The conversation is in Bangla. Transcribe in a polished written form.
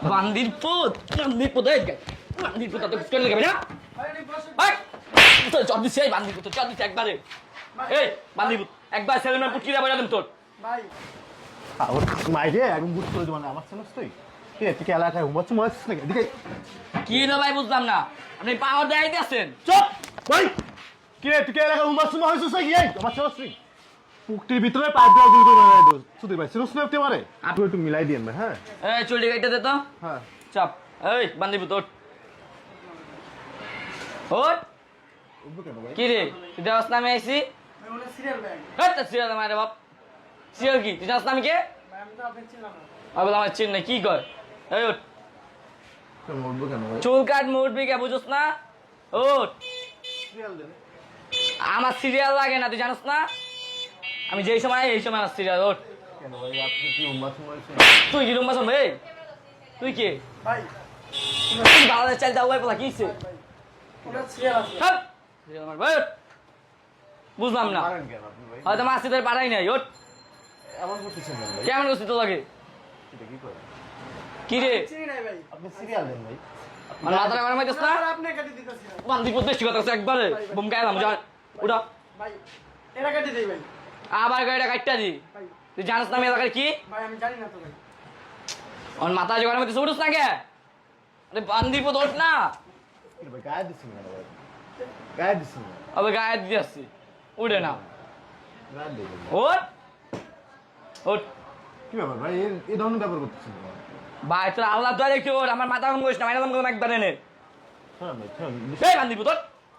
বান্দির পুত এই বান্দির পুত তো কেন লাগাবে না ভাই তো জব দিছে এই বান্দির পুত জব দিছে একবারে এই বান্দির পুত একবার সেলেনার পুত কিরা বইলাম তোর ভাই ওর মাইরে একদম বুঝ করে মানে আমার সমস্ত তুই কি তুই কি এলাকায় ঘুমাচ্ছিস মনে হচ্ছে নাকি এদিকে কি না ভাই বুঝলাম না আপনি পাওয়ার দেখাইতে আছেন চুপ ভাই কি রে তুই কি এলাকায় ঘুমাচ্ছিস মনে হচ্ছে নাকি এই আমার সমস্ত তুই পুকটির ভিতরে পাইপ দেওয়া দিল করে মারা দোস সুধীর ভাই সিরিয়াস না মারে আপনি একটু মিলাই দিয়েন ভাই হ্যাঁ এই চুলটি কাইটা দে তো হ্যাঁ চাপ এই বান্দির পুত ওঠ উঠবো কেন ভাই কি রে তুই দেওয়াস নামে আইসি ভাই ওটা সিরিয়াল ব্যাগ হ্যাঁ তা সিরিয়াল মারে বাপ সিরিয়াল কি তুই জানাস নামে কে ভাই আমি তো আপনাকে চিনলাম না আবার আমার চিন নাই কি কর এই ওঠ কেন উঠবো কেন ভাই চুল কাট মুড়বি কে বুঝোস না ওঠ সিরিয়াল দেন আমার সিরিয়াল লাগে না তুই জানোস না আমি যেই সময় এই সময় আমার সিরিয়াল ওঠ কেন ভাই আপনি কি ঘুমাচ্ছেন মনে হচ্ছে তুই কি রুম্বা ভাই তুই কে ভাই তুই বাংলাদেশ চাল দাও ভাই বলা কি হইছে? ওটা সিরিয়াল আছে হাপ! সিরিয়াল মার ভাই ওঠ। বুঝলাম না মারেন কেন আপনি ভাই হয়তো মাসি তোর পাঠাই নাই ওঠ এমন করতেছেন কেন ভাই কেমন করছিস তো লাগে এটা কি করে কি রে চিনি নাই ভাই আপনি সিরিয়াল দেন ভাই আর মাথাটা গরম হইতেছ না আর আপনি কেটে দিতেছি না। বান্দি প্রতিষ্ঠিত কথা আছে একবারে বুম গাইলাম যা উঠা ভাই এটা কেটে দেই ভাই আবার গাড়িটা কাটটা দি ভাই তুই জানিস না আমি এলাকার কি ভাই আমি জানি না তো ভাই আমার মাথা যে গরম হইতেছে উঠুস না কে আরে বান্দি পদ ওঠ না কি ভাই গায়ে দিচ্ছেন কেন ভাই গায়ে দিচ্ছেন না আবার গায়ে দিয়ে আসছি উঠে না গায়ে দিবেন ওঠ ওঠ কি ব্যাপার ভাই এই ধরনের ব্যবহার করতেছেন কেন ভাই তোর আল্লাহ দোয়া দেখি ওঠ আমার মাথা গরম করিস না মাইনা গরম একবার এনে শোনেন ভাই শোনেন এই বান্দি পুত